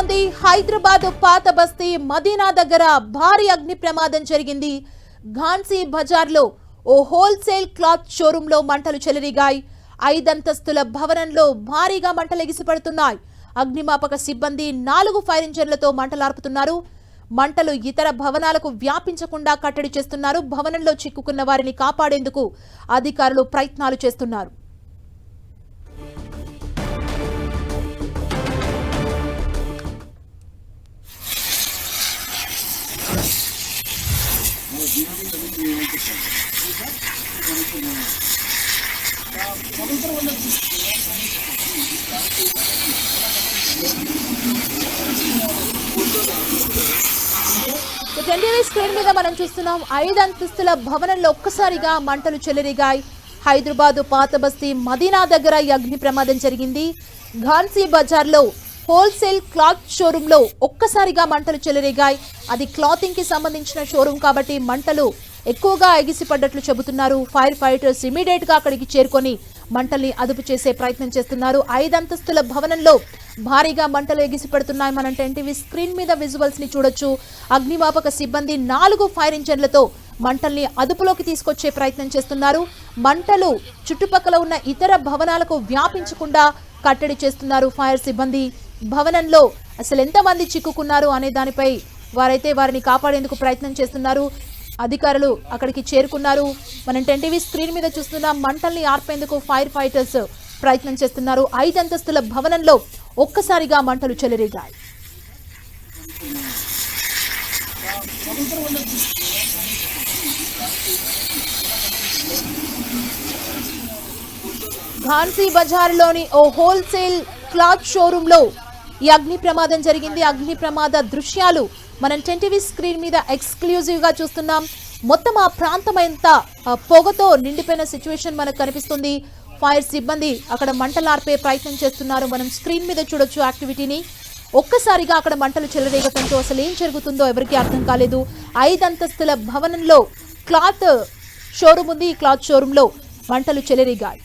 చెలరేగుతోంది. హైదరాబాద్ పాత బస్తీ మదీనా దగ్గర భారీ అగ్ని ప్రమాదం జరిగింది. ఘాన్సీ బజార్లో ఓ హోల్సేల్ క్లాత్ షోరూంలో మంటలు చెలరేగాయి. 5 అంతస్తుల భవనంలో భారీగా మంటలు ఎగిసిపడుతున్నాయి. అగ్నిమాపక సిబ్బంది 4 ఫైర్ ఇంజన్లతో మంటలార్పుతున్నారు. మంటలు ఇతర భవనాలకు వ్యాపించకుండా కట్టడి చేస్తున్నారు. భవనంలో చిక్కుకున్న వారిని కాపాడేందుకు అధికారులు ప్రయత్నాలు చేస్తున్నారు. స్క్రీన్ మీద మనం చూస్తున్నాం. 5 అంతస్తుల భవనంలో ఒక్కసారిగా మంటలు చెలరేగాయి. హైదరాబాద్ పాత బస్తీ మదీనా దగ్గర ఈ అగ్ని ప్రమాదం జరిగింది. ఘాన్సీ బజార్లో హోల్సేల్ క్లాత్ షోరూంలో ఒక్కసారిగా మంటలు చెలరేగాయి. అది క్లాతింగ్ కి సంబంధించిన షోరూం కాబట్టి మంటలు ఎక్కువగా ఎగిసిపడ్డట్లు చెబుతున్నారు. ఫైర్ ఫైటర్స్ ఇమీడియట్ గా అక్కడికి చేరుకొని మంటల్ని అదుపు చేసే ప్రయత్నం చేస్తున్నారు. 5 అంతస్తుల భవనంలో భారీగా మంటలు ఎగిసిపడుతున్నాయి. మనం టీవీ స్క్రీన్ మీద విజువల్స్ ని చూడొచ్చు. అగ్నిమాపక సిబ్బంది 4 ఫైర్ ఇంజన్లతో మంటల్ని అదుపులోకి తీసుకొచ్చే ప్రయత్నం చేస్తున్నారు. మంటలు చుట్టుపక్కల ఉన్న ఇతర భవనాలకు వ్యాపించకుండా కట్టడి చేస్తున్నారు ఫైర్ సిబ్బంది. భవనంలో అసలు ఎంతమంది చిక్కుకున్నారు అనే దానిపై వారిని కాపాడేందుకు ప్రయత్నం చేస్తున్నారు. అధికారులు అక్కడికి చేరుకున్నారు. మనం టీవీ స్క్రీన్ మీద చూస్తున్న మంటల్ని ఆర్పేందుకు ఫైర్ ఫైటర్స్ ప్రయత్నం చేస్తున్నారు. 5 అంతస్తుల భవనంలో ఒక్కసారిగా మంటలు చెలరేగాయి. ఘాన్సీ బజార్లోని ఓ హోల్సేల్ క్లాత్ షోరూంలో ఈ అగ్ని ప్రమాదం జరిగింది. అగ్ని ప్రమాద దృశ్యాలు మనం టీవీ స్క్రీన్ మీద ఎక్స్క్లూజివ్ గా చూస్తున్నాం. మొత్తం ఆ ప్రాంతం అంతా పొగతో నిండిపోయిన సిచ్యువేషన్ మనకు కనిపిస్తుంది. ఫైర్ సిబ్బంది అక్కడ మంటలార్పే ప్రయత్నం చేస్తున్నారు. మనం స్క్రీన్ మీద చూడొచ్చు యాక్టివిటీని. ఒక్కసారిగా అక్కడ మంటలు చెలరేగటంతో అసలు ఏం జరుగుతుందో ఎవరికీ అర్థం కాలేదు. 5 అంతస్తుల భవనంలో క్లాత్ షోరూమ్ ఉంది. ఈ క్లాత్ షోరూంలో మంటలు చెలరేగాయి.